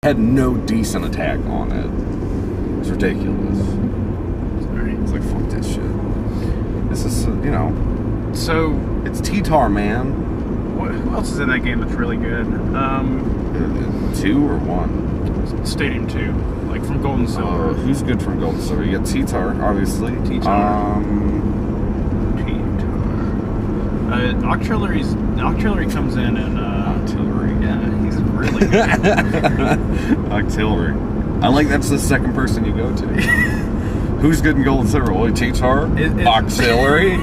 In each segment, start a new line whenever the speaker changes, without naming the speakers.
had no decent attack on it. It's ridiculous.
Sorry.
It's like, fuck that shit. This is,
So
it's T-Tar, man.
who else is in that game that's really good?
2 or 1?
Stadium 2, like from Gold and Silver.
Who's good from Gold and Silver? You got T-Tar, obviously.
T-Tar. Octillery comes in and
Octillery.
Yeah, he's really good.
Octillery. I like that's the second person you go to. Who's good in Gold and Silver? Well, T-Tar? Octillery?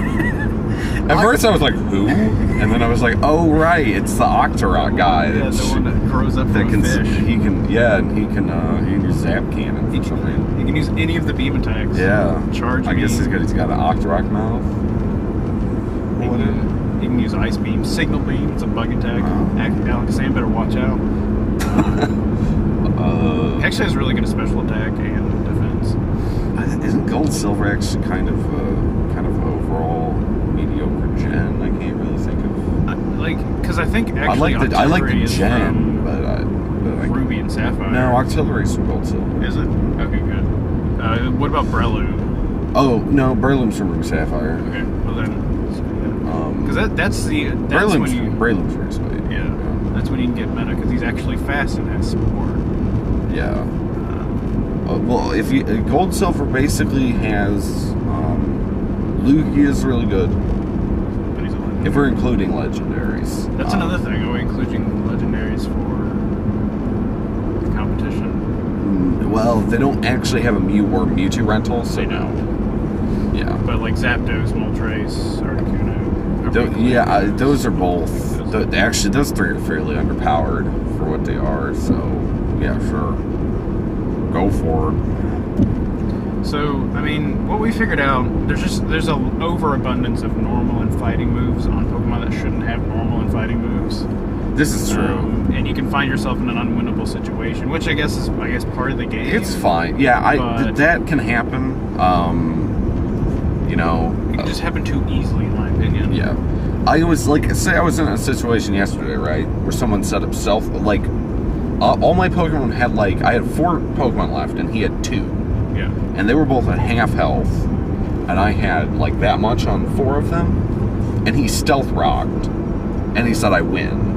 At first I was like, who? And then I was like, oh right, it's the Octorok guy.
Yeah, the one that grows up from a fish.
He can use zap cannon.
He can use any of the beam attacks.
Yeah.
Charge
I guess he's got an Octorok mouth.
He can use ice beam, signal beam. It's a bug attack. Alakazam better watch out. Actually has really good special attack and defense.
Isn't Gold Silver actually kind of overall mediocre gen? I can't really think of.
Because I think actually
I like the gen, but
Ruby and Sapphire.
No, Octillery's from Gold Silver.
Is it? Okay, good. What about Breloom?
Oh no, Breloom's from Ruby Sapphire.
Okay, well then, because that's
Breloom's very sweet.
Yeah, that's when you can get meta because he's actually fast and has support.
Yeah. Well, Gold Silver basically has Lugia is really good.
But he's a legendary.
If we're including legendaries.
That's another thing. Are we including legendaries for the competition?
Well, they don't actually have a Mew or Mewtwo rental, so
they don't.
Yeah.
But like Zapdos, Moltres, Articuno.
Those are both. Actually, those 3 are fairly underpowered for what they are. So, yeah, sure. Go for it.
So, I mean, what we figured out, there's an overabundance of normal and fighting moves on Pokemon that shouldn't have normal and fighting moves.
This is true.
And you can find yourself in an unwinnable situation, which I guess is part of the game.
It's fine. Yeah, that can happen.
It can just happen too easily, in my opinion.
Yeah. I was say I was in a situation yesterday, right, where someone set up all my Pokemon had I had 4 Pokemon left and he had 2.
Yeah.
And they were both at half health. And I had that much on 4 of them. And he stealth rocked. And he said I win.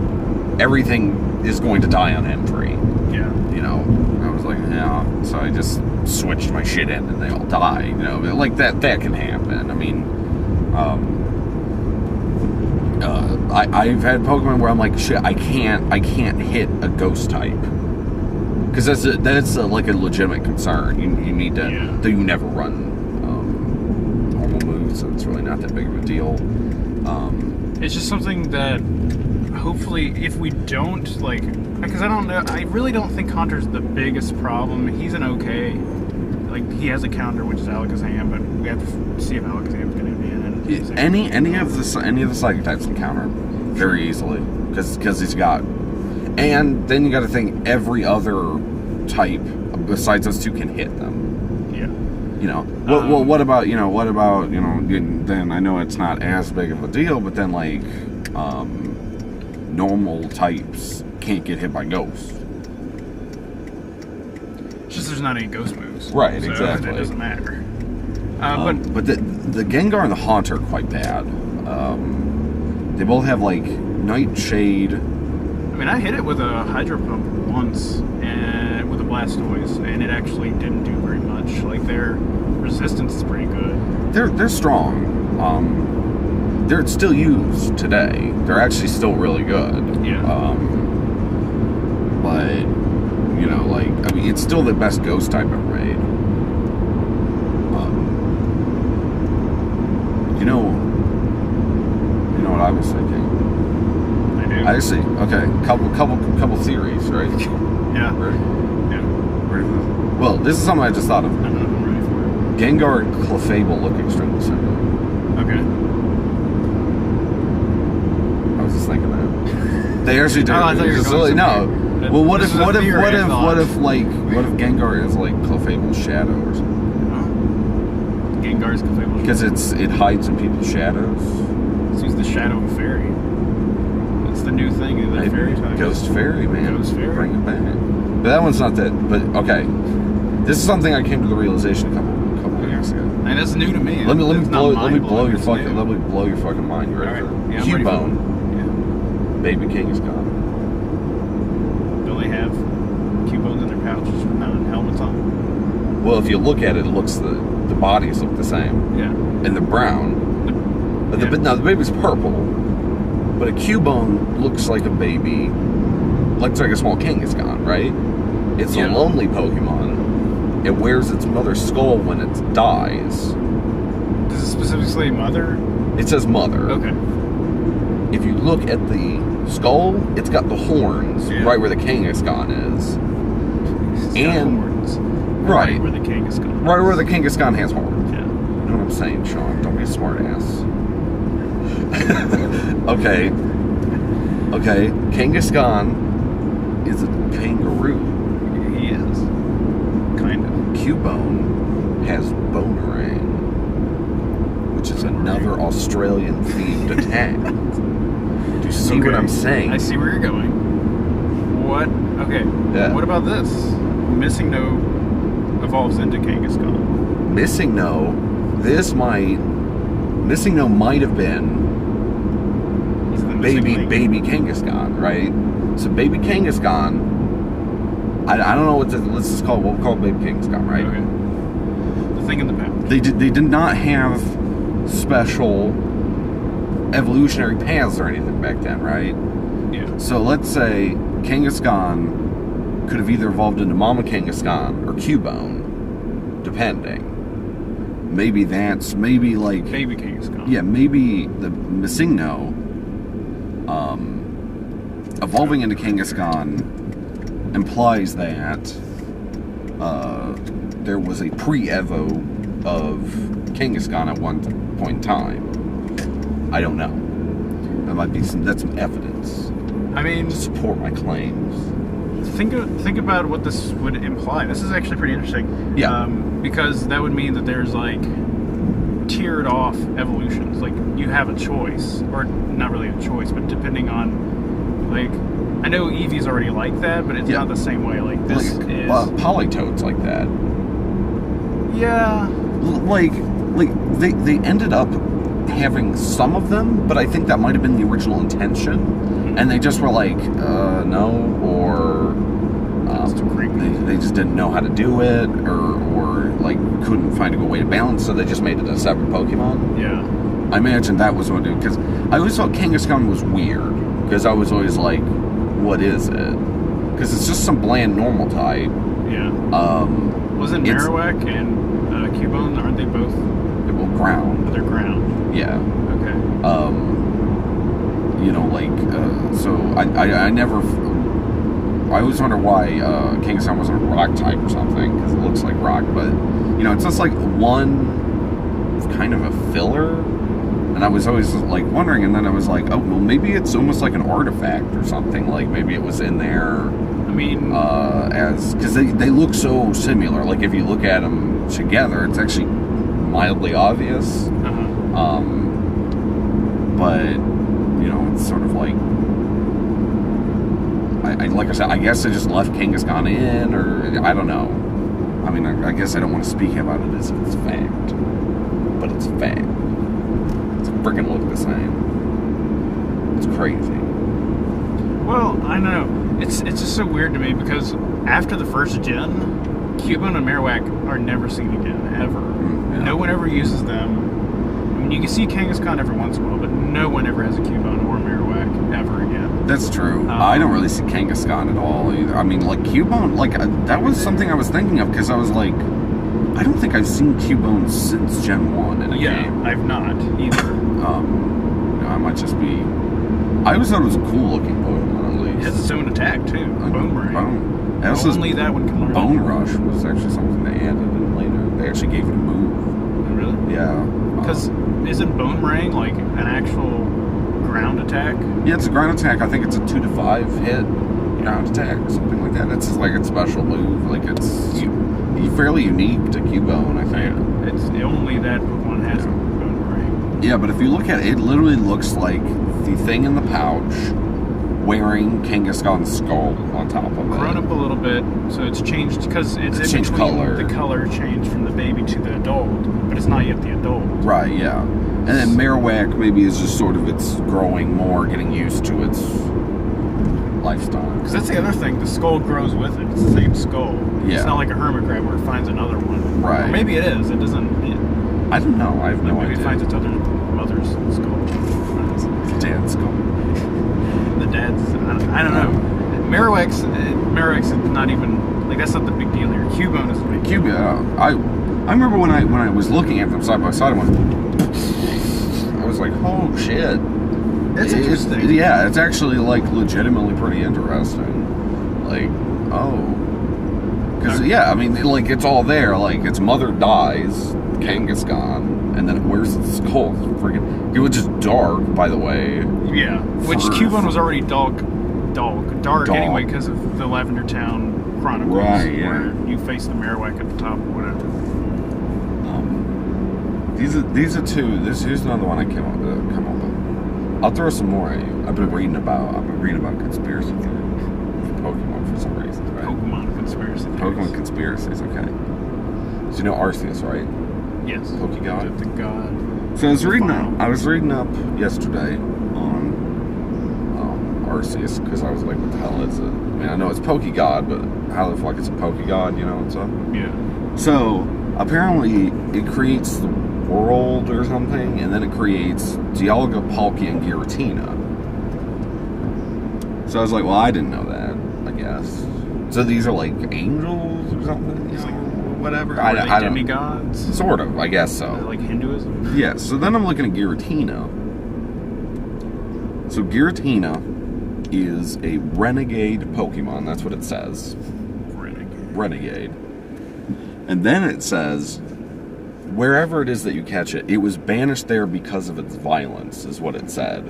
Everything is going to die on entry.
Yeah.
I was like, yeah. So I just switched my shit in and they all died. That can happen. I mean, I've had Pokemon where I'm like, shit, I can't hit a ghost type. Because that's a legitimate concern. You need to, though you never run normal moves, so it's really not that big of a deal.
It's just something that hopefully, if we don't because I don't know, I really don't think Haunter's the biggest problem. He's an okay, he has a counter which is Alakazam, but we have to see if Alakazam's going to be in it.
Any of the psychic types can counter very easily because he's got. And then you got to think every other type besides those 2 can hit them.
Yeah.
What about then I know it's not as big of a deal, but then normal types can't get hit by ghosts.
It's just there's not any ghost moves.
Right,
so
exactly.
It doesn't matter.
But the Gengar and the Haunter are quite bad. They both have Nightshade.
I mean, I hit it with a Hydro Pump once and with a Blastoise, and it actually didn't do very much. Their resistance is pretty good.
They're strong. They're still used today. They're actually still really good.
Yeah.
But it's still the best ghost type ever made. You know what I was thinking? I see. Okay, couple theories, right?
Yeah.
Ready?
Yeah.
Ready for this? Well, this is something I just thought of.
I'm ready for it.
Gengar and Clefable look extremely similar.
Okay.
I was just thinking that. They actually do.
Oh, I thought you were going
no. Well, what if Gengar is Clefable's shadow or something?
Gengar's Clefable's
Because it hides in people's shadows.
He's the shadow of fairy. It's the new thing, the fairy type.
Ghost Fairy, man.
Ghost Fairy.
Bring it back. But that one's not that. But okay, this is something I came to the realization a couple weeks ago.
And it's new to me.
Let me blow your fucking mind. You ready for it?
Yeah,
Cubone. Yeah. Baby King is gone.
Don't they have Cubones in their pouches with not helmets on?
Well, if you look at it, the bodies look the same.
Yeah.
And they're brown. Now the baby's purple, but a Cubone looks like a baby, looks like a small Kangaskhan, right? It's a lonely Pokemon. It wears its mother's skull when it dies.
Does it specifically say mother?
It says mother.
Okay.
If you look at the skull, it's got the horns right where the Kangaskhan is.
Horns. Right where the Kangaskhan.
Right where the Kangaskhan has horns.
Yeah.
You know what I'm saying, Sean? Don't be a smart ass. Okay. Kangaskhan is a kangaroo.
He is. Kind of.
Cubone has Boomerang, which is another Australian-themed attack. Do you see what I'm saying?
I see where you're going. What? Okay.
Yeah.
What about this? Missing No evolves into Kangaskhan.
Missing No might have been baby Kangaskhan, right? So baby Kangaskhan, I don't know let's just call it, we'll call it baby Kangaskhan, right?
Okay. The thing in the pouch.
They did not have special evolutionary paths or anything back then, right?
Yeah.
So let's say Kangaskhan could have either evolved into Mama Kangaskhan or Cubone, depending. Maybe like
baby Kangaskhan.
Yeah, maybe the Missing No evolving into Kangaskhan implies that there was a pre-evo of Kangaskhan at one point in time. I don't know. That's some evidence.
I mean,
to support my claims.
Think about what this would imply. This is actually pretty interesting.
Yeah.
Because that would mean that there's like tiered off evolutions. Like you have a choice, or not really a choice, but depending on like, I know Eevee's already like that, but it's not the same way. Like this is
Politoad's like that.
Yeah.
Like they ended up having some of them, but I think that might have been the original intention, and they just were like, no, or they just didn't know how to do it, or like couldn't find a good way to balance, so they just made it a separate Pokemon.
Yeah.
I imagine that was what it did, because I always thought Kangaskhan was weird, because I was always like, what is it? Because it's just some bland normal type.
Yeah. Wasn't Marowak and Cubone, aren't they both?
Well, ground.
They're ground.
Yeah.
Okay.
So I never. I always wonder why Kangaskhan wasn't a rock type or something, because it looks like rock, but it's just like one kind of a filler, and I was always like wondering, and then I was like, oh well, maybe it's almost like an artifact or something, like maybe it was in there.
I mean,
because they look so similar. Like if you look at them together, it's actually mildly obvious. But it's sort of like, like I said, I guess I just left Kangaskhan in, or I don't know. I mean, I guess I don't want to speak about it as if it's fact, but it's fact. It's freaking look the same. It's crazy.
Well, I know. It's just so weird to me, because after the first gen, Cubone and Marowak are never seen again, ever. Yeah. No one ever uses them. I mean, you can see Kangaskhan every once in a while, but no one ever has a Cubone or Marowak ever again.
That's true. I don't really see Kangaskhan at all either. I mean, like Cubone, that was something I was thinking of, because I was like, I don't think I've seen Cubone since Gen 1 in a game.
I've not either.
I might just be. I always thought it was a cool looking Pokemon, at least.
It has its own attack too. Boomerang. Only that one can learn.
Bone Rush was actually something they added in later. They actually gave it a move.
Really?
Yeah.
Because isn't Boomerang like an actual ground attack?
Yeah, it's a ground attack. I think it's a 2 to 5 hit ground attack or something like that. It's like a special move. Like it's fairly unique to Cubone, I think.
Yeah. It's only that one has Boomerang.
Yeah, but if you look at it, it literally looks like the thing in the pouch wearing Kangaskhan's skull on top of it.
Grown up a little bit. So it's changed because it's
changed color.
The color changed from the baby to the adult, but it's not yet the adult.
Right, yeah. And then Marowak maybe is just sort of it's growing more, getting used to its lifestyle.
Because that's the other thing, the skull grows with it. It's the same skull.
Yeah.
It's not like a hermit crab where it finds another one.
Right.
Or maybe it is. It doesn't.
I don't know. I have no idea.
Maybe it finds its other mother's skull.
The dad's skull.
The dad's. I don't know. Marowak's is not even like that's not the big deal here. Cubone is the big deal.
Cubone. I remember when I was looking at them side by side. I was like, oh shit.
That's interesting.
Yeah, it's actually like legitimately pretty interesting. Like, oh, because yeah, I mean, like it's all there. Like its mother dies, Kangaskhan, and then it wears its skull. It was just dark, by the way.
Yeah, which Cubone was already dark anyway because of the Lavender Town Chronicles,
right? Yeah,
where you face the Marowak at the top or whatever.
These are two. Here's another one I come up with. I'll throw some more at you. I've been reading about conspiracy theories for Pokemon for some reason, right?
Pokemon
conspiracies, okay. So you know Arceus, right?
Yes.
Pokegod.
The god.
So I was reading up yesterday on Arceus because I was like, what the hell is it? I mean, I know it's Pokegod, but how the fuck is a Pokegod, you know? So
yeah.
So apparently it creates the world or something, and then it creates Dialga, Palkia, and Giratina. So I was like, well, I didn't know that, I guess. So these are like angels or something, you know, whatever.
Are they demigods?
Sort of, I guess so.
Like Hinduism?
Yeah, so then I'm looking at Giratina. So Giratina is a renegade Pokemon, that's what it says. Renegade. And then it says, wherever it is that you catch it, it was banished there because of its violence, is what it said.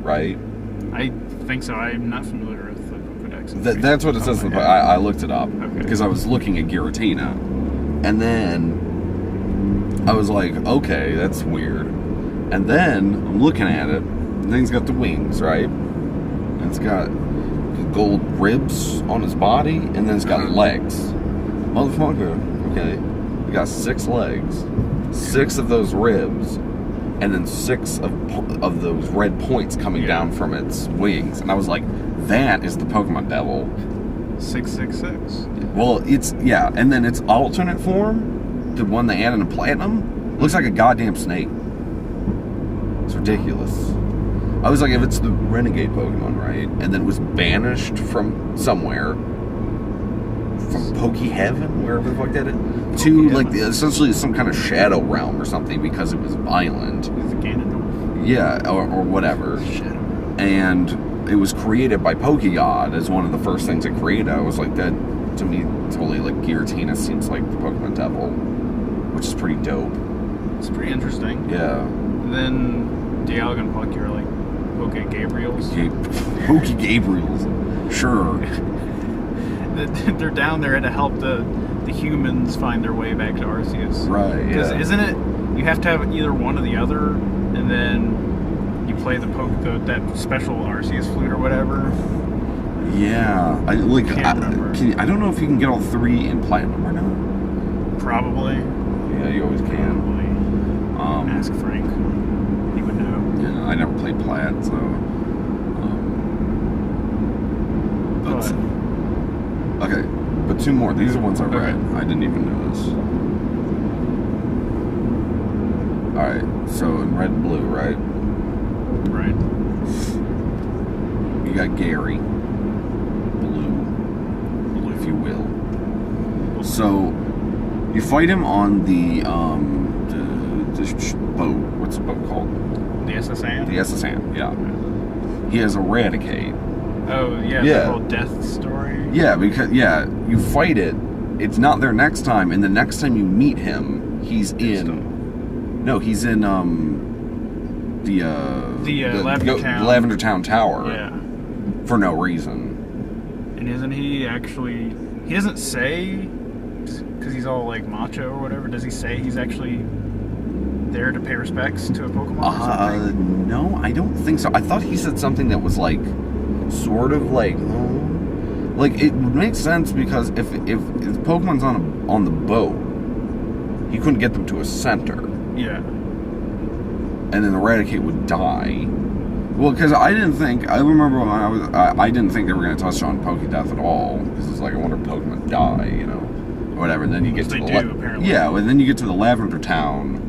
Right?
I think so. I'm not familiar with the Pokedex.
That's what it says. I looked it up because I was looking at Giratina. And then I was like, okay, that's weird. And then I'm looking at it. The thing's got the wings, right? And it's got gold ribs on its body, and then it's got legs. Motherfucker, okay. You got 6 legs, 6 of those ribs, and then 6 of those red points coming down from its wings. And I was like, that is the Pokemon Devil.
666.
Well, and then its alternate form, the one they added in Platinum, looks like a goddamn snake. It's ridiculous. I was like, if it's the renegade Pokemon, right, and then it was banished from somewhere, from Poke Heaven, wherever the fuck that is, to like essentially some kind of shadow realm or something because it was violent.
It's a Ganondorf.
Yeah, or whatever.
Shadow.
And it was created by Pokegod as one of the first things it created. I was like, that to me totally like Giratina seems like the Pokemon Devil, which is pretty dope.
It's pretty interesting.
Yeah.
And then Dialga and Palkia are like Poke Gabriels.
Poke Gabriels. Sure.
They're down there to help the humans find their way back to Arceus.
Right,
Because
yeah.
isn't it, you have to have either one or the other, and then you play that special Arceus flute or whatever?
Yeah. I don't know if you can get all 3 in Platinum or not.
Probably.
Yeah, you always can.
Probably. Ask Frank. He would know.
Yeah, I never played Plat, so... Okay, but 2 more. These are ones I read.
Okay.
I didn't even know this. Alright, so in red and blue, right?
Right.
You got Gary. Blue, if you will. So, you fight him on the boat. What's the boat called?
The SSN?
The SSN, yeah. He has Eradicate.
Oh, yeah,
Yeah.
the whole death story?
Yeah, because, you fight it, it's not there next time, and the next time you meet him, he's in... No, he's in, the Lavender Town Tower.
Yeah.
For no reason.
And isn't he actually... He doesn't say... Because he's all, like, macho or whatever. Does he say he's actually there to pay respects to a Pokemon or something?
No, I don't think so. I thought he said something that was, like... Sort of like Like, it would make sense because if Pokemon's on the boat, you couldn't get them to a center.
Yeah.
And then Eradicate would die. Well, because I remember when I didn't think they were going to touch on Pokédeath at all. Because it's like, I wonder if Pokemon die, you know, or whatever. And then you get to
apparently.
Yeah, and then you get to the Lavender Town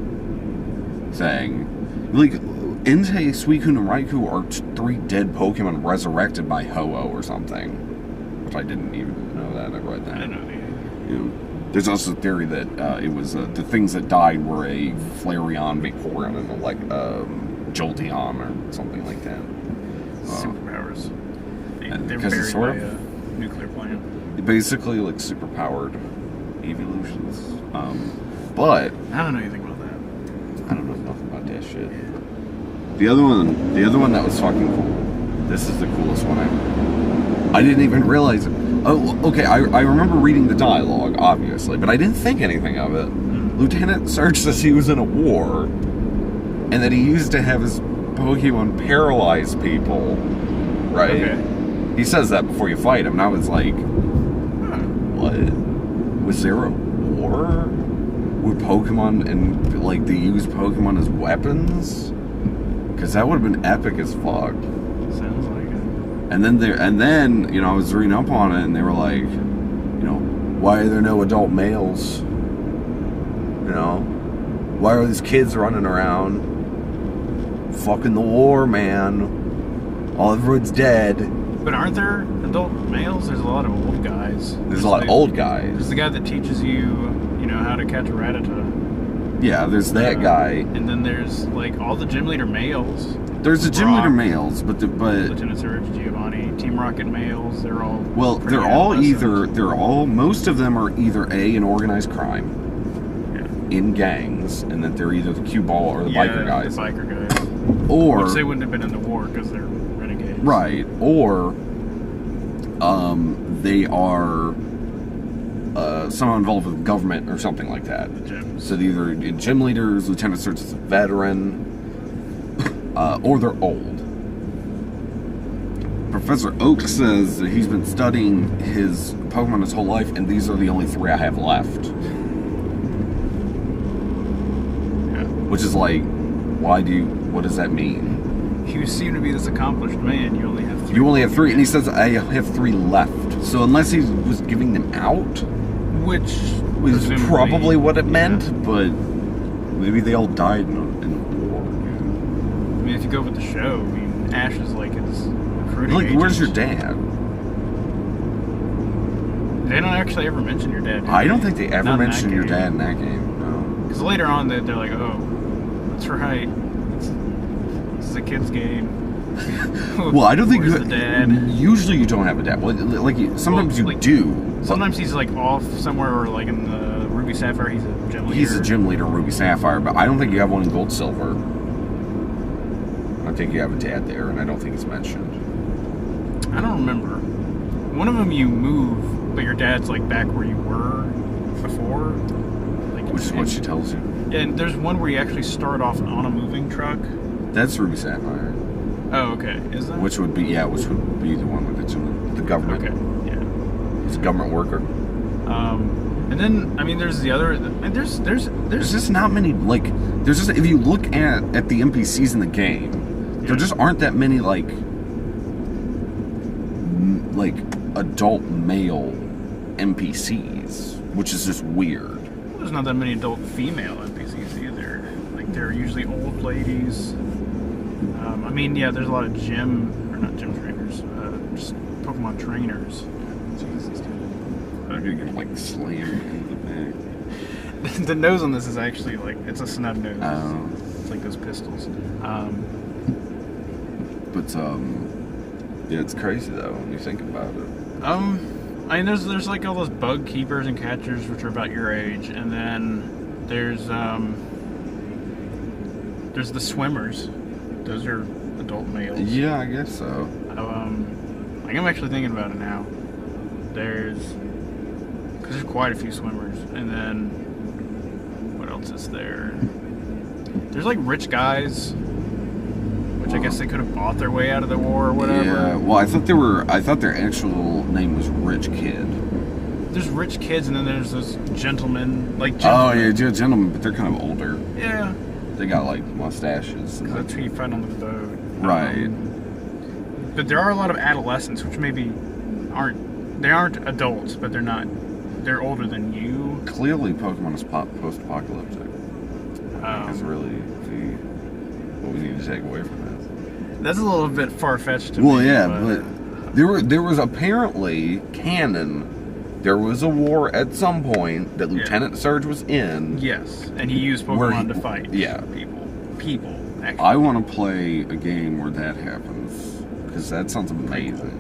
thing. Like, Entei, Suicune, and Raikou are 3 dead Pokemon resurrected by Ho-Oh or something. Which I didn't even know that. I read that.
I didn't know that.
You know, there's also a theory that it was the things that died were a Flareon, Vaporeon, and Jolteon or something like that.
Superpowers. They were
Because it's
buried
sort
by
of
a nuclear plant.
basically like superpowered evolutions. But
I don't know anything about that.
I don't know nothing about that shit. The other one that was fucking cool. This is the coolest one I didn't even realize it. Oh, okay, I remember reading the dialogue, obviously, but I didn't think anything of it. Lieutenant Surge says he was in a war, and that he used to have his Pokemon paralyze people, right?
Okay.
He says that before you fight him, and I was like, what? Was there a war? Were Pokemon, and like, they use Pokemon as weapons? Because that would have been epic as fuck.
Sounds like it.
And then, you know, I was reading up on it, and they were like, you know, why are there no adult males? You know, why are these kids running around? Fucking the war, man. All everyone's dead.
But aren't there adult males? There's a lot of old guys.
There's a lot of old guys.
There's the guy that teaches you, you know, how to catch a Rattata.
Yeah, there's that guy.
And then there's like all the gym leader males.
There's the gym leader males, but
Lieutenant Surge, Giovanni, Team Rocket males. They're all
most of them are either an organized crime, in gangs, and that they're either the cue ball or the biker guys.
The biker guys.
Or
which they wouldn't have been in the war because they're renegades.
Right. Or they are somehow involved with government or something like that.
The gyms.
So they're either gym leaders, Lieutenant Surge is a veteran, or they're old. Professor Oak says that he's been studying his Pokemon his whole life, and these are the only 3 I have left.
Yeah.
Which is like, what does that mean?
You seem to be this accomplished man. You only have 3.
You only have 3, and he says I have 3 left. So unless he was giving them out,
which
was probably what it meant, but maybe they all died in a war.
I mean, if you go with the show, I mean, Ash is like his recruiting agent.
Where's your dad?
They don't actually ever mention your dad.
I don't think they ever mention your dad in that game. No.
Because later on, they're like, oh, that's right. This is a kid's game.
Well, I don't think
the dad.
Usually you don't have a dad. Well, like sometimes you do.
Sometimes he's like off somewhere, or like in the Ruby Sapphire, he's a gym leader.
He's a gym leader in Ruby Sapphire, but I don't think you have one in Gold Silver. I think you have a dad there, and I don't think it's mentioned.
I don't remember. One of them you move, but your dad's like back where you were before. Like,
which is what she tells you.
And there's one where you actually start off on a moving truck.
That's Ruby Sapphire.
Oh, okay. Is that?
Which would be the one with the government.
Okay, yeah.
It's a government worker.
And then, I mean, there's the other. And there's
just not many, like, there's just, if you look at the NPCs in the game, there just aren't that many, like adult male NPCs, which is just weird.
There's not that many adult female NPCs either. Like, they're usually old ladies. I mean, yeah, there's a lot of not gym trainers, just Pokemon trainers. Jesus, dude.
I'm gonna get, like, slammed in the back.
The nose on this is actually, like, it's a snub nose.
Oh.
It's like those pistols.
Yeah, it's crazy, though, when you think about it.
I mean, there's like all those bug keepers and catchers, which are about your age, and then there's the swimmers. Those are adult males.
Yeah, I guess so.
Like, I'm actually thinking about it now. Because there's quite a few swimmers, and then what else is there? There's like rich guys, which which I guess they could have bought their way out of the war or whatever.
Yeah. Well, I thought their actual name was Rich Kid.
There's rich kids, and then there's those gentlemen, like
Oh
gentlemen.
yeah, gentlemen, but they're kind of older.
Yeah.
They got like mustaches. And
That's who you find on the boat.
Right.
But there are a lot of adolescents, which maybe aren't adults, but they're older than you.
Clearly, Pokemon is post-apocalyptic. That's really what we need to take away from this.
That's a little bit far-fetched to me.
Well, yeah, but there was apparently canon. There was a war at some point that Lieutenant Surge was in.
Yes, and he used Pokemon to fight.
Yeah,
people. Actually.
I want to play a game where that happens because that sounds amazing.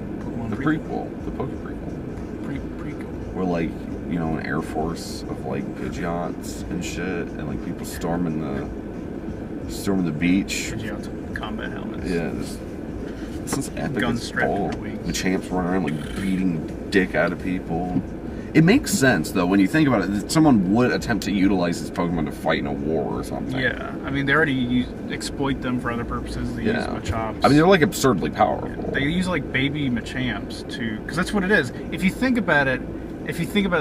The prequel, the Poke prequel.
Prequel.
Where like an air force of like Pidgeots and shit, and like people storming the beach.
Pidgeots with combat helmets.
Yeah, this is epic.
Guns strapped to their wings.
The champs running around like beating dick out of people. It makes sense though when you think about it that someone would attempt to utilize this Pokemon to fight in a war or something.
Yeah, I mean they already exploit them for other purposes. They use Machops.
I mean they're like absurdly powerful.
They use like baby Machamps because that's what it is. If you think about it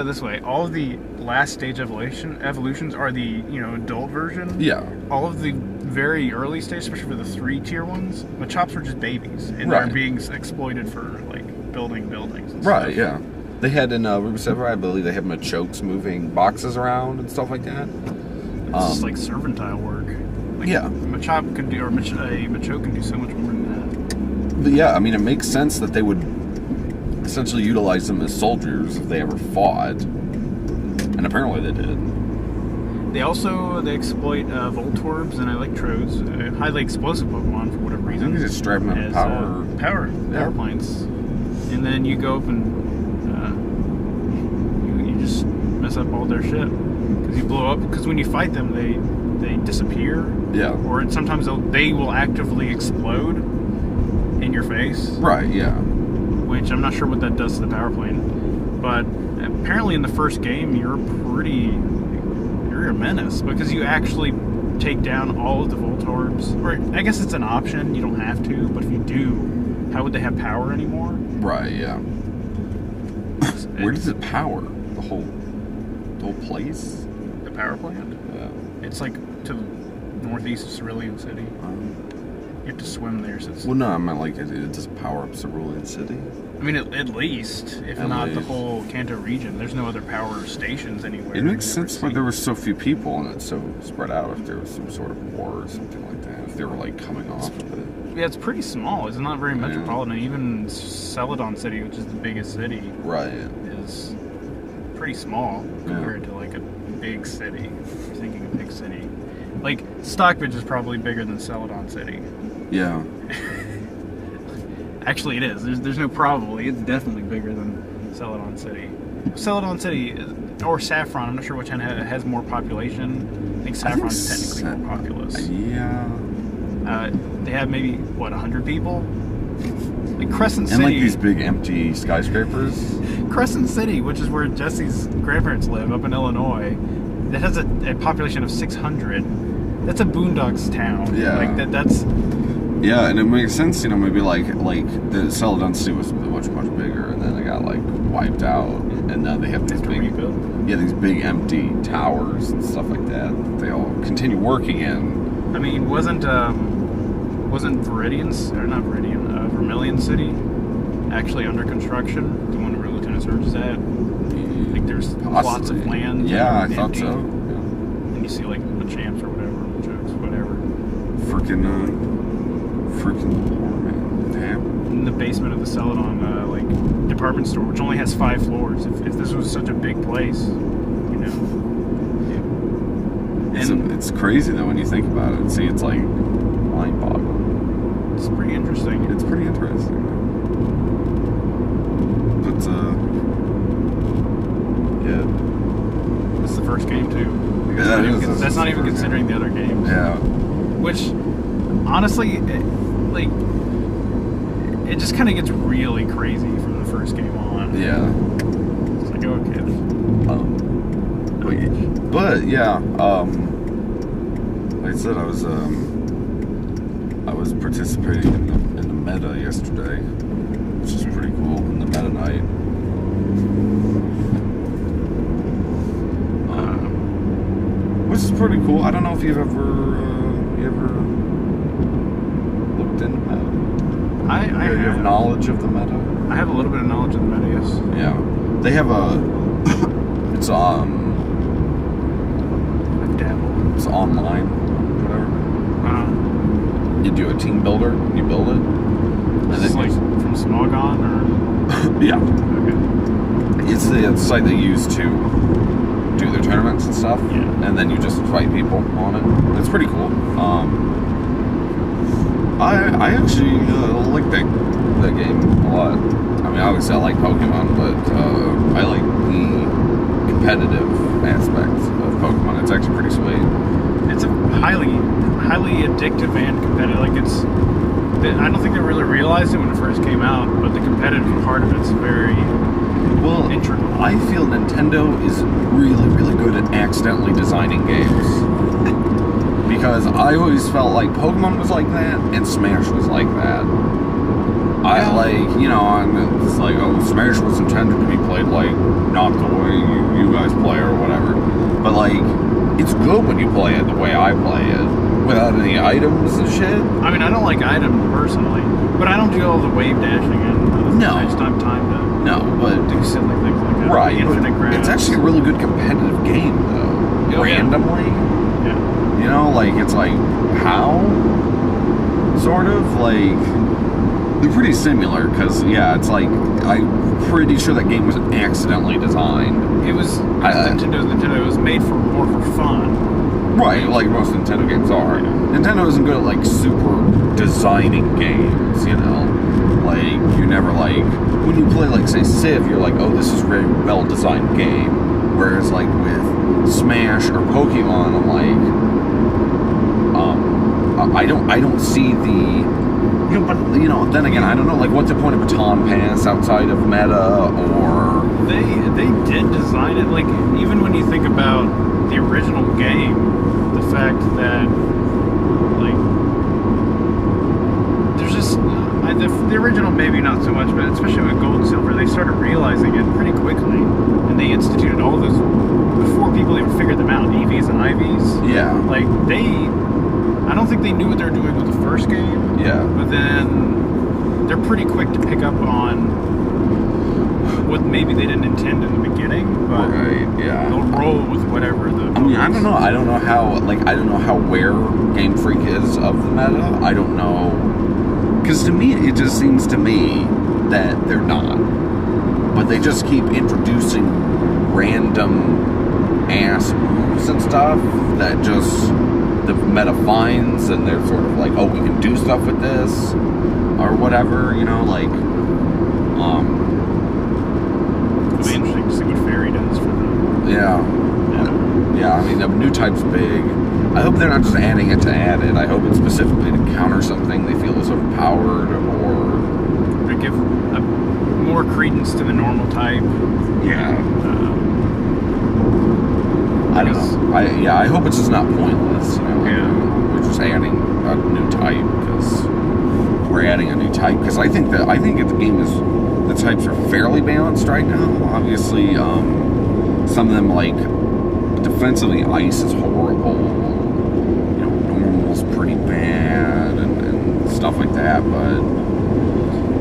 this way, all of the last stage evolutions are the adult version.
Yeah.
All of the very early stage, especially for the 3-tier ones, Machops were just babies, and they're being exploited for like building buildings. And
right.
stuff.
Yeah. They had in Ruby Sapphire, I believe they had Machokes moving boxes around and stuff like that.
It's just like servantile work. Like, Machop can do, or a Machoke can do so much more than that.
But yeah, I mean, it makes sense that they would essentially utilize them as soldiers if they ever fought, and apparently they did.
They exploit Voltorbs and Electrodes, highly explosive Pokemon for whatever reason.
You just strap them out
power planes, and then you go up and you just mess up all their shit because you blow up. Because when you fight them, they disappear.
Yeah.
Or sometimes they will actively explode in your face.
Right. Yeah.
Which I'm not sure what that does to the power plane, but apparently in the first game you're a menace because you actually take down all of the Voltorbs. Or I guess it's an option, you don't have to, but if you do, how would they have power anymore?
Right, yeah. Where does it power? The whole place?
The power plant?
Yeah.
It's like to the northeast of Cerulean City. You have to swim there. So
well, no, I meant like it doesn't power up Cerulean City.
I mean, at least, if not the whole Kanto region. There's no other power stations anywhere.
It makes sense why there were so few people and it's so spread out if there was some sort of war or something like that. If they were like coming off of it.
Yeah, it's pretty small. It's not very metropolitan. Even Celadon City, which is the biggest city, is pretty small compared to like a big city. If you're thinking a big city. Like, Stockbridge is probably bigger than Celadon City.
Yeah.
Actually, it is. There's no probably. It's definitely bigger than Celadon City. Celadon City, or Saffron, I'm not sure which one has more population. I think Saffron's technically more populous.
Yeah.
They have maybe, 100 people? Like Crescent City.
And like these big empty skyscrapers.
Crescent City, which is where Jesse's grandparents live, up in Illinois, that has a population of 600. That's a boondocks town.
Yeah.
Like that's...
Yeah, and it makes sense, maybe like the Celadon City was much bigger, and then it got like wiped out, and now they have these these big empty towers and stuff like that. They all continue working in.
I mean, wasn't Vermilion City actually under construction? The one where Lieutenant Surge is at. Like there's lots of land.
Yeah, I thought so. Yeah.
And you see like Machamps or whatever, Machokes, whatever.
Freaking
in the basement of the Celadon department store, which only has 5 floors. If this was such a big place,
it's crazy though when you think about it. See, it's like mind-boggling.
It's pretty interesting.
It's pretty interesting. But yeah,
it's the first game too. That's not even considering the other games.
Yeah.
Which, honestly, it just kind of gets really crazy from the first game on.
Yeah.
It's like, okay.
But yeah, like I said, I I was participating in the meta yesterday, which is pretty cool, in the meta night. Which is pretty cool. I don't know if you've ever looked into meta. You have knowledge of the meta?
I have a little bit of knowledge of the meta, yes.
Yeah. They have it's
I've dabbled.
It's online, whatever. You do a team builder, you build it. And
Is this like from Smogon or?
Yeah.
Okay.
It's the site they use to do their tournaments and stuff.
Yeah.
And then you just fight people on it. It's pretty cool. I actually like that game a lot. I mean, obviously I like Pokemon, but I like the competitive aspect of Pokemon. It's actually pretty sweet.
It's a highly addictive and competitive. Like I don't think they really realized it when it first came out, but the competitive part of it's very integral.
I feel Nintendo is really, really good at accidentally designing games. Because I always felt like Pokemon was like that, and Smash was like that. It's like, Smash was intended to be played like, not the way you guys play or whatever. But like, it's good when you play it the way I play it, without any items and shit.
I mean, I don't like items personally, but I don't do all the wave dashing and
No.
I just don't have time to do silly things like that.
Right,
Infinite grabs.
it's actually a really good competitive game, though.
Oh,
randomly.
Yeah.
You know, like, it's like, how? Sort of, like, they're pretty similar, because, yeah, it's like, I'm pretty sure that game was accidentally designed.
It was, Nintendo, it was made more for fun.
Right, like most Nintendo games are.
Yeah.
Nintendo isn't good at, like, super designing games, you know? Like, you never, like, when you play, like, say, Civ, you're like, oh, this is a very well-designed game. Whereas, like, with Smash or Pokemon, I'm like, I don't see the, but, then again, I don't know, like, what's the point of Baton Pass outside of meta, or...
They did design it, like, even when you think about the original game, the fact that, like, there's just, the original maybe not so much, but especially with Gold and Silver, they started realizing it pretty quickly, and they instituted all those, before people even figured them out, EVs and IVs.
Yeah.
Like, I don't think they knew what they were doing with the first game.
Yeah.
But then they're pretty quick to pick up on what maybe they didn't intend in the beginning. But
right, yeah.
they'll roll with whatever the...
I mean, I don't know how aware Game Freak is of the meta. I don't know. Because to me, it just seems to me that they're not. But they just keep introducing random ass moves and stuff that just... the meta finds, and they're sort of like, oh, we can do stuff with this, or whatever, like,
It'll be interesting to see what Fairy does for them.
Yeah, I mean, the new type's big. I hope they're not just adding it to add it. I hope it's specifically to counter something they feel is overpowered, or...
to give more credence to the normal type.
Yeah. I don't know. I hope it's just not pointless.
Yeah.
We're just adding a new type because we're adding a new type. Because I think the game is, the types are fairly balanced right now. Obviously, some of them, like, defensively, ice is horrible. Normal's pretty bad and stuff like that. But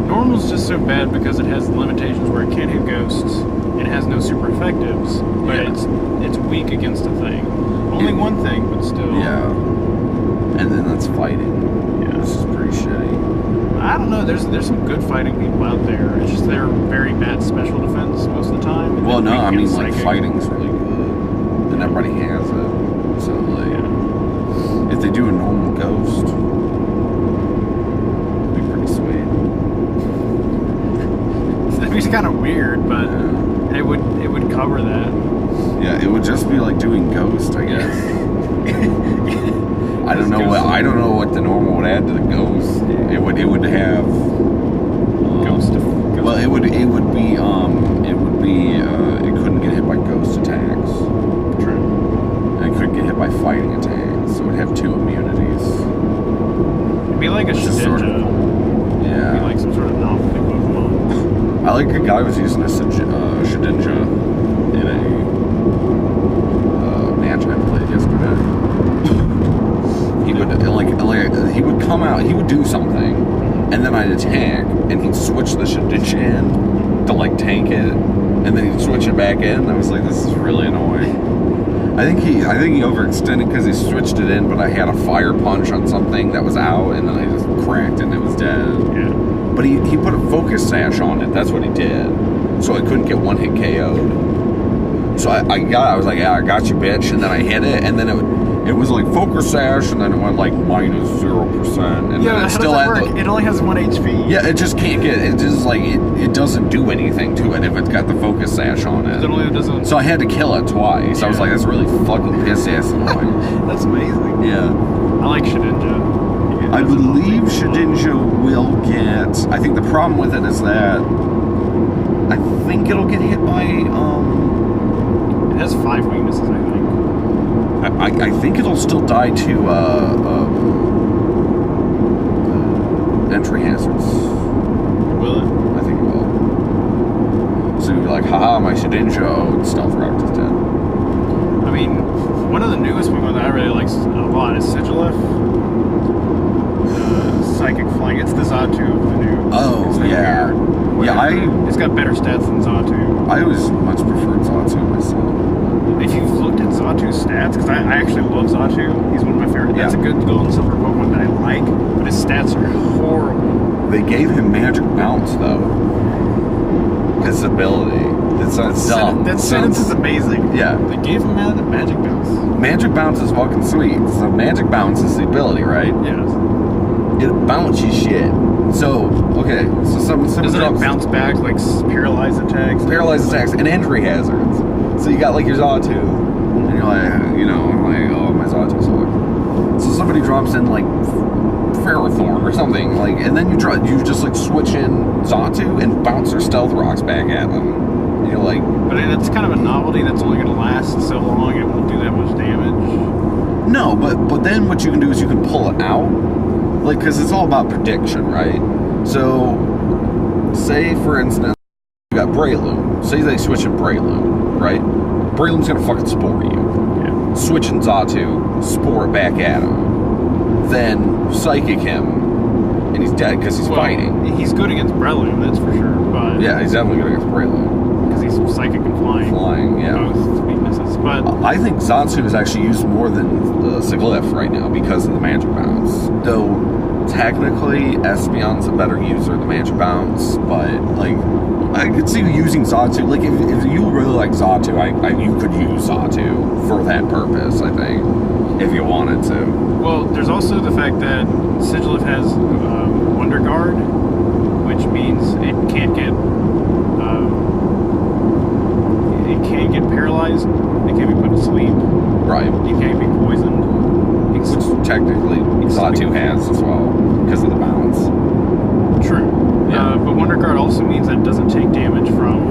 normal's just so bad because it has limitations where it can't hit ghosts. It has no super effectives, but it's weak against a thing. Only one thing, but still.
Yeah. And then that's fighting. Yeah. This is pretty shitty.
I don't know. There's some good fighting people out there. It's just they're very bad special defense most of the time.
Well, no, I mean, like, fighting's really good. And everybody has it. So, like, if they do a normal ghost, it'd be pretty sweet.
That'd be kind of weird, but...
Yeah.
It would cover that.
Yeah, it would just be like doing Ghost, I guess. I don't know what the normal would add to the Ghost. It would have
Ghost.
Well, it couldn't get hit by Ghost attacks.
True.
And it couldn't get hit by fighting attacks. So it would have two immunities.
It'd be like
like a guy was using a Shedinja in a match I played yesterday. He would come out, he would do something, and then I'd attack, and he'd switch the Shedinja in to like tank it, and then he'd switch it back in. I was like, this is really annoying. I think he overextended because he switched it in, but I had a fire punch on something that was out, and then I just cracked and it was dead.
Yeah.
But he put a focus sash on it. That's what he did. So I couldn't get one hit KO'd. So I was like, yeah, I got you, bitch. And then I hit it, and then it was like focus sash, and then it went like minus 0%. And then it still had
it only has 1 HP.
Yeah, it just can't get. It just like it doesn't do anything to it if it's got the focus sash on it.
It doesn't.
So I had to kill it twice. Yeah. I was like, that's really fucking piss ass annoying.
That's amazing.
Yeah.
I like Shedinja.
I believe Shedinja will get. I think the problem with it is that I think it'll get hit by.
It has 5 weaknesses, I think.
I think it'll still die to entry hazards.
Will it?
I think it will. So you'll be like, haha, my Shedinja, oh, Stealth Rock is dead.
I mean, one of the newest Pokemon that I really like a lot is Sigilif. Psychic Flying. It's the Xatu of the new.
Oh, yeah.
It's got better stats than Xatu.
I always much preferred Xatu myself.
If you've looked at Xatu's stats, because I actually love Xatu, he's one of my favorites.
Yeah.
That's a good gold and silver Pokemon that I like, but his stats are horrible.
They gave him Magic Bounce, though. His ability. It's dumb.
That sentence is amazing.
Yeah.
They gave him Magic Bounce.
Magic Bounce is fucking sweet. So Magic Bounce is the ability, right?
Yes.
It bounces shit. So, okay. So
Doesn't it bounce back, like paralyzed attacks?
Paralyzed attacks and entry hazards. So you got like your Xatu, and you're like, oh, my Xatu sucks. So somebody drops in like Ferrothorn or something, like, and then you just like switch in Xatu and bounce their Stealth Rocks back at them. And you're like,
but it's kind of a novelty that's only going to last so long. It won't do that much damage.
No, but then what you can do is you can pull it out, like, because it's all about prediction, right? So, say for instance, you got Breloom. Say they switch in Breloom, right? Breloom's gonna fucking spore you.
Yeah.
Switching Xatu, spore it back at him. Then psychic him, and he's dead because he's fighting.
He's good against Breloom, that's for sure. But
yeah, he's definitely good against Breloom.
Because he's psychic and flying.
Flying, yeah.
Both weaknesses. But
I think Xatu is actually used more than Sigilif right now because of the Magic Bounce. Though, technically, Espeon's a better user of the Magic Bounce, but, like, I could see you using Xatu. Like, if you really like Xatu, you could use Xatu for that purpose, I think, if you wanted to.
Well, there's also the fact that Sigilif has Wonder Guard, which means it can't get paralyzed. It can't be put to sleep.
Right.
It can't be poisoned.
Which technically Xatu has as well, because of the bounce.
True.
Yeah.
But Wonder Guard also means that it doesn't take damage from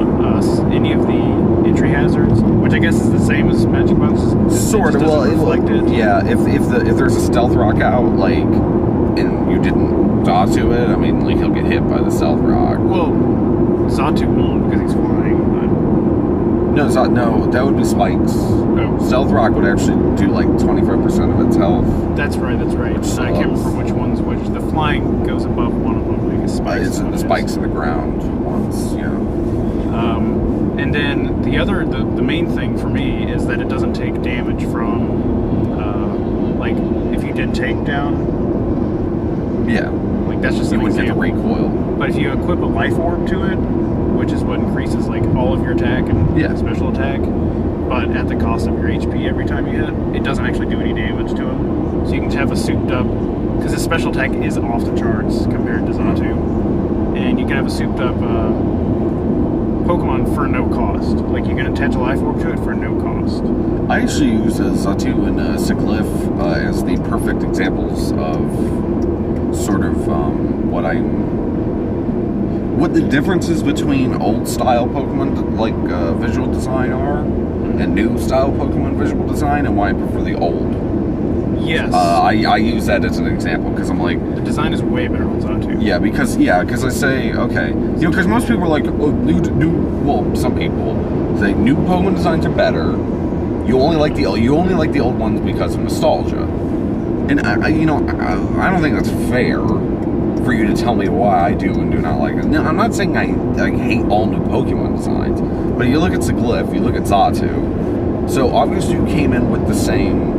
any of the entry hazards, which I guess is the same as Magic Bounce.
Sort of. Well,
reflected.
Yeah. If there's a Stealth Rock out, like, and you didn't Xatu it, I mean, like, he'll get hit by the Stealth Rock.
Well, Xatu won't because he's flying.
No, that would be Spikes.
Oh.
Stealth Rock would actually do like 25% of its health.
That's right. I can't remember which one's which. The flying goes above one of them. I think Spikes.
It's the Spikes in the ground once, yeah.
And then the main thing for me is that it doesn't take damage from, like, if you did takedown.
Yeah.
Like, that's just
you
an
wouldn't
example.
get the recoil.
But if you equip a Life Orb to it, which is what increases like all of your attack and special attack, but at the cost of your HP every time you hit, it doesn't actually do any damage to him. So you can have a souped up, because his special attack is off the charts compared to Xatu, and you can have a souped up Pokemon for no cost. Like, you can attach a Life Orb to it for no cost.
I actually use Xatu and Sigilif as the perfect examples of sort of what the differences between old style Pokemon like visual design are and new style Pokemon visual design, and why I prefer the old.
Yes.
I use that as an example because I'm like,
the design is way better on Xatu.
Yeah, because I say, okay, because most people are like, oh, well, some people say new Pokemon designs are better. You only like the old ones because of nostalgia, and I don't think that's fair for you to tell me why I do and do not like it. No, I'm not saying I hate all new Pokemon designs, but you look at Siglyph, you look at Xatu, so obviously you came in with the same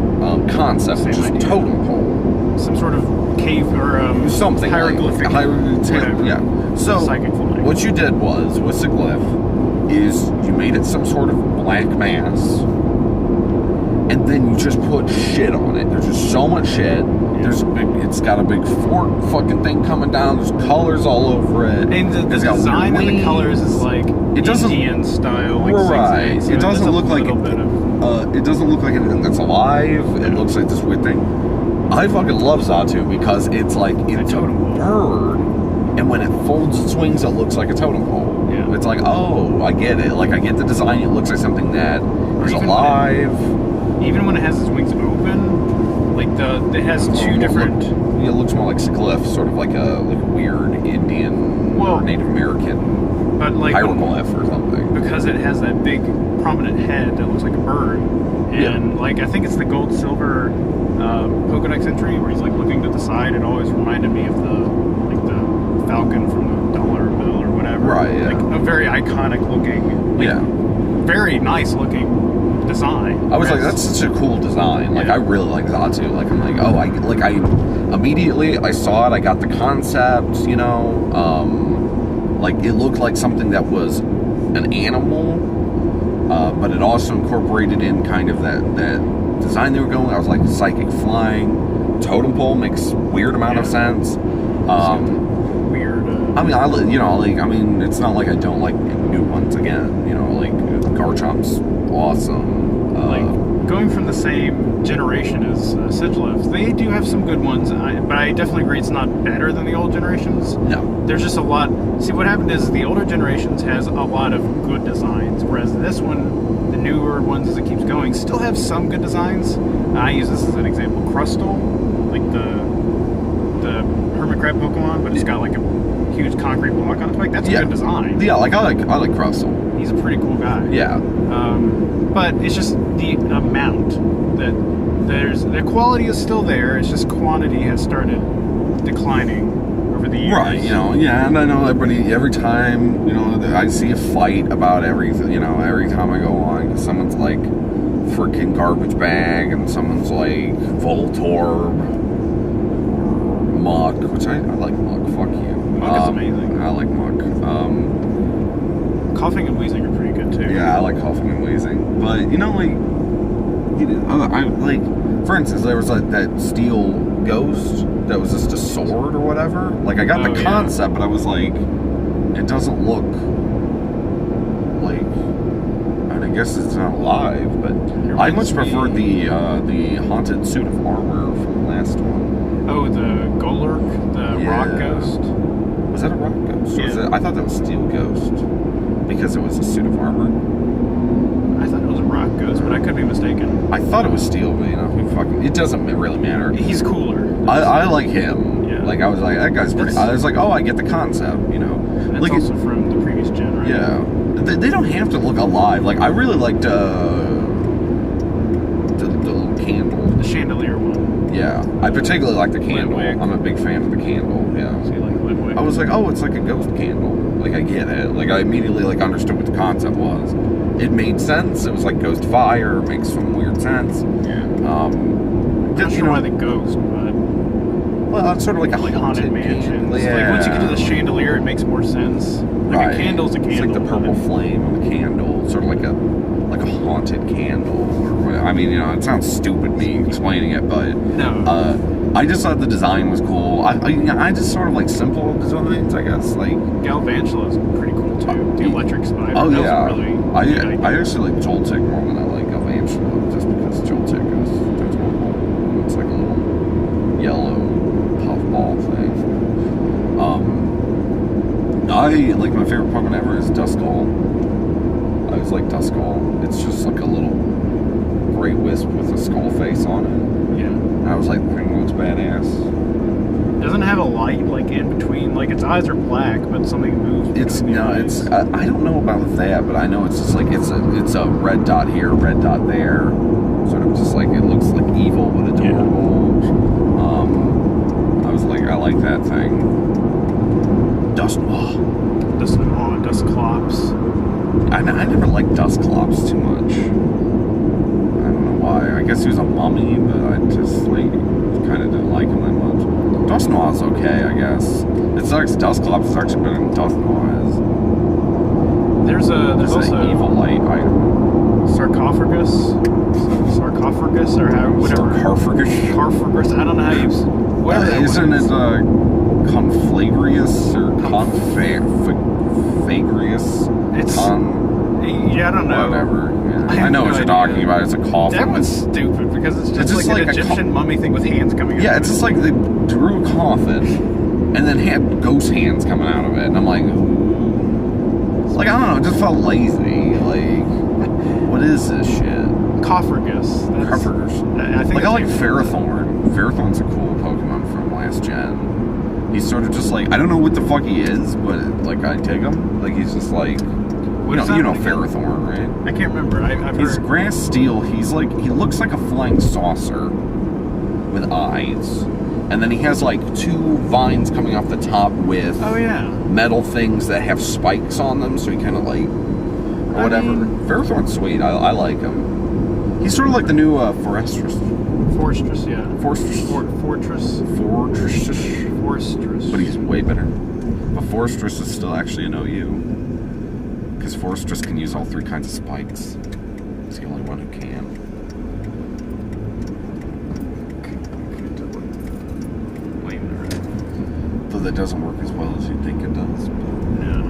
concept, which is totem pole,
some sort of cave or
something
hieroglyphic,
whatever. Yeah. So what you did was with Siglyph is you made it some sort of black mass, and then you just put shit on it. There's just so much shit. It's got a big fork fucking thing coming down. There's colors all over it.
And the design of the colors is like Indian style, like
right.
So
it doesn't look like it doesn't look like anything that's alive. It looks like this weird thing. I fucking love Xatu because it's like it's a bird, and when it folds its wings, it looks like a totem pole.
Yeah.
It's like, oh, I get it. Like I get the design. It looks like something that is alive.
Even when it has its wings open, like it has two different.
It looks more like Siglyph, sort of like a weird Indian or Native American,
but like
hieroglyph or something.
Because it has that big prominent head that looks like a bird, and like I think it's the gold silver Pokedex entry where he's like looking to the side. It always reminded me of the falcon from the dollar bill or whatever.
Right. Yeah.
Like a very iconic looking. Very nice looking design.
I was like, that's such a cool design. Like I really like Xatu. Like I'm like, oh, I immediately I saw it. I got the concept. Like it looked like something that was an animal, but it also incorporated in kind of that design they were going. I was like, psychic flying, totem pole makes weird amount of sense.
Weird.
I mean, it's not like I don't like new ones again. Like Garchomp's awesome.
Like going from the same generation as Siglyph, they do have some good ones, but I definitely agree it's not better than the old generations.
No.
There's just a lot. See, what happened is the older generations has a lot of good designs, whereas this one, the newer ones as it keeps going, still have some good designs. I use this as an example. Crustal, like the hermit crab Pokemon, but it's got like a huge concrete block on its back. That's a good design.
Yeah, like I like Crustal.
He's a pretty cool guy.
Yeah.
But it's just the amount that the quality is still there. It's just quantity has started declining over the years.
Right. And I know every time, I see a fight about everything, every time I go on, because someone's like freaking garbage bag and someone's like Voltorb, Muck, which I like Muck. Fuck you.
Muck is amazing.
I like Muck.
Coughing and wheezing are pretty good too.
Yeah, I like coughing and wheezing. But I like, for instance, there was that steel ghost that was just a sword or whatever. Like I got the concept, but I was like, it doesn't look like. I guess it's not alive, but I much prefer the haunted suit of armor from the last one.
Oh, the Golurk, the rock ghost.
Was that a rock ghost? Yeah. I thought that was steel ghost. Because it was a suit of armor.
I thought it was a rock ghost, but I could be mistaken.
I thought it was steel, but it doesn't really matter.
He's cooler.
I like him.
Yeah.
Like I was like, that guy's pretty. I was like, oh, I get the concept.
That's
like
also from the previous gen, right?
Yeah. They don't have to look alive. Like I really liked the little candle,
the chandelier one.
Yeah, I particularly like the candle. Lidwick. I'm a big fan of the candle. Yeah.
So you like Lidwick?
I was like, oh, it's like a ghost candle. Like I get it. Like I immediately understood what the concept was. It made sense. It was like ghost fire. It makes some weird sense.
Yeah. I'm not sure why the ghost, but
well, it's sort of like a
haunted mansion.
Yeah.
Like once you get to the chandelier, it makes more sense. Like a candle's a candle.
It's like the purple flame of a candle. Sort of like a haunted candle. Or whatever. I mean, it sounds stupid me explaining it, but
no.
I just thought the design was cool. I just sort of like simple designs, I guess. Like
Galvantula is pretty cool too. The electric spider.
Oh yeah.
Really
I actually like Joltik more than I like Galvantula, just because Joltik is more. It's like a little yellow puffball thing. Like my favorite Pokemon ever is Duskull. I always like Duskull. It's just like a little gray wisp with a skull face on it.
Yeah.
I
eyes are black, but something moves.
I don't know about that, but I know it's just like it's a red dot here, red dot there, sort of just like it looks like evil but adorable. I was like, I like that thing. Dustclops. I never liked Dustclops too much. I don't know why. I guess he was a mummy, but I just like kind of didn't like him that much. Dustclaw's okay, I guess. It sucks. Dustclops is actually better than Dustclaw is.
There's also
an evil light item.
Sarcophagus, or how, whatever. Sarcophagus. I don't know how you. Whatever that
isn't
is.
It Conflagrius or Confagrius?
It's. I don't know.
Whatever. Yeah. I know what you're talking about. It's a coffin.
That one's stupid because it's just like an Egyptian mummy thing with hands coming out.
Yeah, it's just like they drew a coffin and then had ghost hands coming out of it, and I'm like, I don't know. It just felt lazy. Like, what is this shit?
Cofragus.
I like Ferrothorn. Ferrothorn's a cool Pokemon from last gen. He's sort of just like, I don't know what the fuck he is, but like I dig him. Like he's just like, you know Ferrothorn, right?
I can't remember. I've
He's
heard.
grass steel. He's like, he looks like a flying saucer with eyes, and then he has like 2 vines coming off the top with metal things that have spikes on them, so he kind of like whatever. Ferrothorn's sweet. I like him. He's sort of like the new Fortress. But he's way better. But Fortress is still actually an OU. Because Fortress can use all 3 kinds of spikes. He's the only one who can. Though that doesn't work as well as you'd think it does.
No.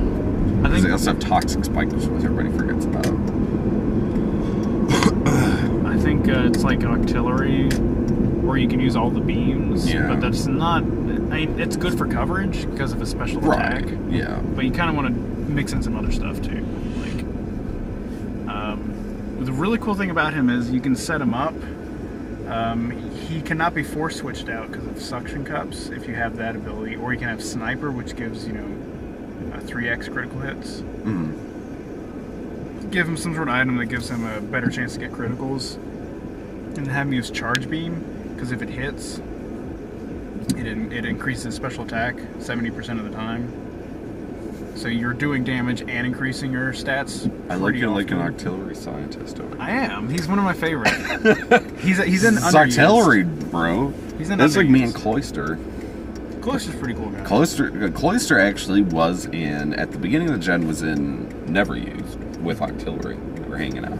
Because they also have toxic spikes, which everybody forgets about.
I think it's like Octillery, where you can use all the beams, but that's not. I mean, it's good for coverage because of a special attack.
Yeah.
But you kind of want to mix in some other stuff too. Like, the really cool thing about him is you can set him up. He cannot be force switched out because of suction cups if you have that ability, or you can have Sniper, which gives 3x critical hits.
Mm-hmm.
Give him some sort of item that gives him a better chance to get criticals, and have him use Charge Beam, because if it hits, it increases special attack 70% of the time. So you're doing damage and increasing your stats.
I like you like an artillery scientist over there.
I am. He's one of my favorites. he's an
underused. Artillery, bro. That's like me and Cloyster.
Cloyster's pretty cool guy.
Cloyster actually was at the beginning of the gen was in Never Used with artillery. We were hanging out.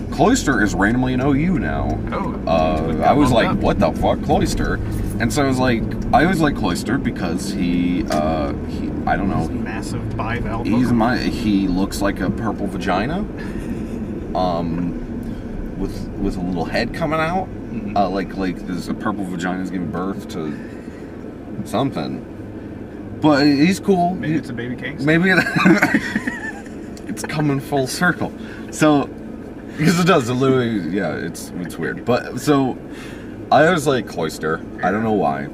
Cloyster is randomly an OU now.
Oh.
I was like, what the fuck, Cloyster? And so I was like, I always like Cloyster because he I don't know.
Massive bivalve.
He looks like a purple vagina. With a little head coming out. Mm-hmm. Like there's a purple vagina's giving birth to something. But he's cool.
Maybe it's a baby cake.
Maybe it's coming full circle. So, because it does, it's weird. But so, I was like Cloyster. I don't know why.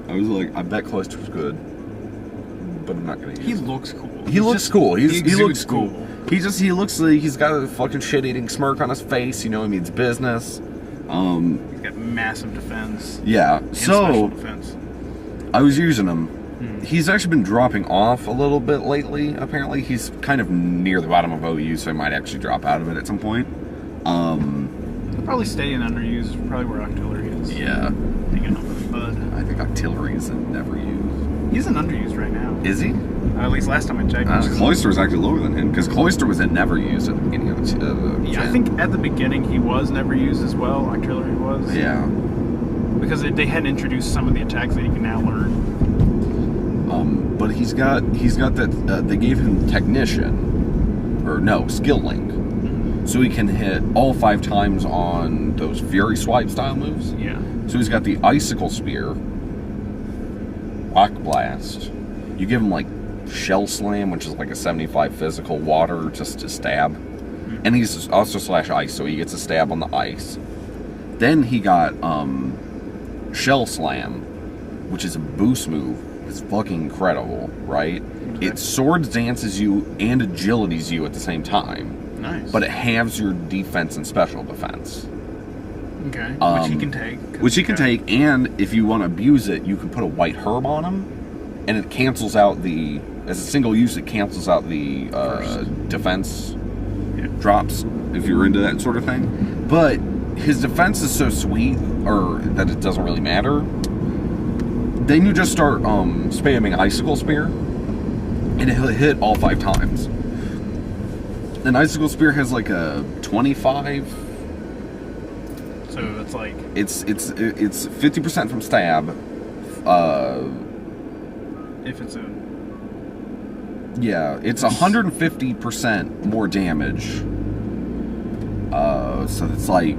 I was like, I bet Cloyster's good, but I'm not gonna use it.
He looks cool.
He looks cool. He looks
cool.
He looks like he's got a fucking shit-eating smirk on his face. You know, he means business.
He's got massive defense.
Yeah.
Special defense.
I was using him. He's actually been dropping off a little bit lately, apparently. He's kind of near the bottom of OU, so he might actually drop out of it at some point.
He'll probably stay in underused, probably where Octillery is.
Yeah.
Hanging on with the bud.
I think Octillery is Never Used.
He's in underused right now.
Is he?
At least last time I checked.
Cloyster is actually lower than him, because Cloyster was in Never Used at the beginning of the
Yeah, I think at the beginning he was Never Used as well, Octillery was.
Yeah.
Because they hadn't introduced some of the attacks that he can now learn.
But he's got that, they gave him Technician, or no, Skill Link. So he can hit all 5 times on those Fury Swipe style moves.
Yeah.
So he's got the Icicle Spear, Rock Blast. You give him like Shell Slam, which is like a 75 physical water just to stab. And he's also slash ice, so he gets a stab on the ice. Then he got Shell Slam, which is a boost move, is fucking incredible, right? It swords dances you and agilities you at the same time.
Nice.
But it halves your defense and special defense.
Okay. Which he can take.
Which he can take, and if you want to abuse it, you can put a white herb on him, and it cancels out the... As a single use, it cancels out the defense drops, if you're into that sort of thing. But his defense is so sweet, or that it doesn't really matter. Then you just start spamming Icicle Spear, and it'll hit all 5 times. An Icicle Spear has like a 25.
So it's like
it's 50% from stab.
If it's a
it's 150% more damage. So it's like,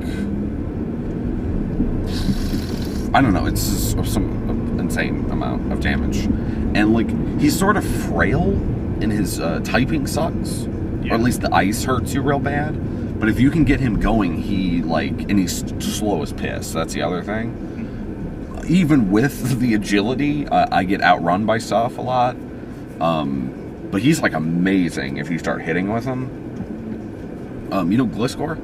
I don't know, it's just some insane amount of damage. And like, he's sort of frail, and his typing sucks. Or at least the ice hurts you real bad. But if you can get him going, and he's slow as piss. That's the other thing. Even with the agility, I get outrun by stuff a lot. But he's like amazing if you start hitting with him. You know Gliscor?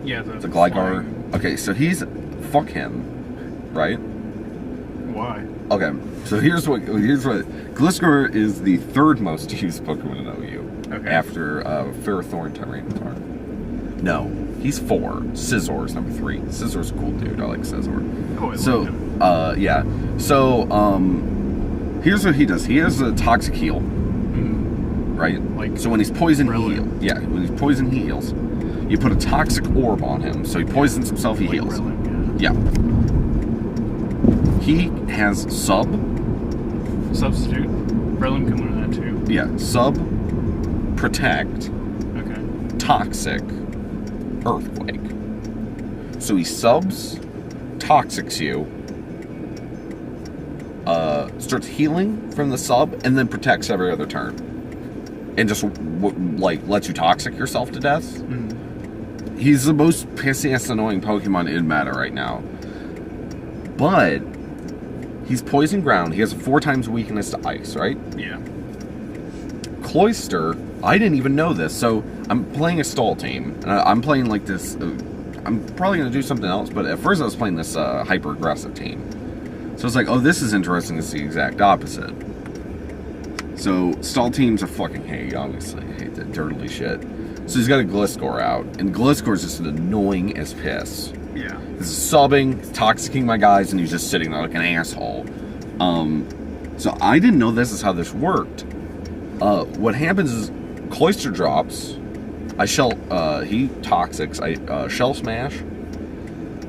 Yeah,
the Gligar. Okay, so fuck him, right?
Why?
Okay, so here's what Gliscor is the 3rd most used Pokemon in OU.
Okay.
After Ferrothorn Tyranitar. No, he's 4. Scizzor's number 3. Scizzor's a cool dude. I like Scizzor.
Oh,
So, yeah. So, here's what he does. He has a Toxic Heal. Right?
Like,
so when he's poison, when he's poison, he heals. You put a Toxic Orb on him, so he poisons himself, he heals. Yeah. He has Sub.
Substitute. Breloom can learn that too.
Yeah. Sub, Protect,
okay.
Toxic, Earthquake. So he subs, Toxics you, starts healing from the sub, and then protects every other turn. And just, lets you Toxic yourself to death.
Mm-hmm.
He's the most pissy-ass annoying Pokemon in meta right now. But he's Poison Ground. He has a 4 times weakness to Ice, right?
Yeah.
Cloyster, I didn't even know this. So I'm playing a stall team. I'm playing like this. I'm probably going to do something else, but at first I was playing this hyper-aggressive team. So it's like, oh, this is interesting. It's the exact opposite. So stall teams I fucking hate, obviously. I hate that dirty shit. So he's got a Gliscor out, and Gliscor's just annoying as piss.
Yeah.
He's subbing, toxicking my guys, and he's just sitting there like an asshole. So I didn't know this is how this worked. What happens is Cloyster drops. He Toxics. I Shell Smash.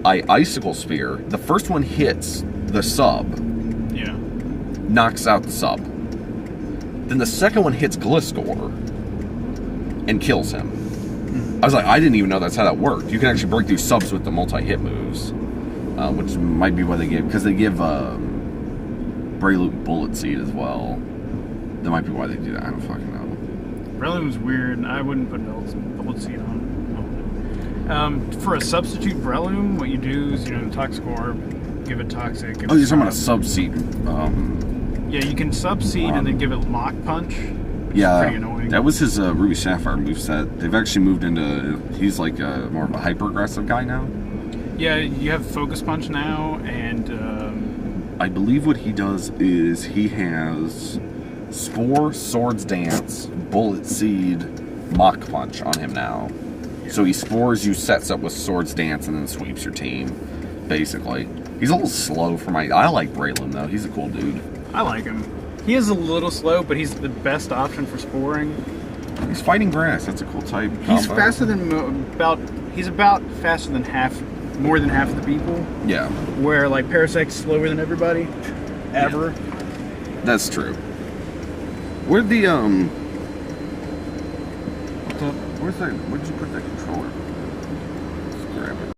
I Icicle Spear. The first one hits the sub.
Yeah.
Knocks out the sub. Then the second one hits Gliscor and kills him. I was like, I didn't even know that's how that worked. You can actually break through subs with the multi-hit moves, which might be why they give, because they give Breloom Bullet Seed as well. That might be why they do that. I don't fucking know.
Breloom's weird. I wouldn't put Bullet Seed on it. For a substitute Breloom, what you do is, Toxic Orb, give it Toxic.
Oh, you're talking about a sub-seed.
Yeah, you can sub-seed and then give it Mach Punch.
Yeah,
pretty annoying.
That was his Ruby Sapphire moveset. They've actually moved into... He's like more of a hyper-aggressive guy now.
Yeah, you have Focus Punch now, and...
I believe what he does is he has Spore, Swords Dance, Bullet Seed, Mach Punch on him now. So he spores you, sets up with Swords Dance, and then sweeps your team, basically. He's a little slow for my... I like Breloom, though. He's a cool dude.
I like him. He is a little slow, but he's the best option for sporing.
He's fighting grass. That's a cool type.
He's faster than He's about faster than more than half of the people.
Yeah.
Where like Parasec's slower than everybody, ever.
Yeah. That's true. Where'd the Where's that? Where'd you put that controller? Let's grab it.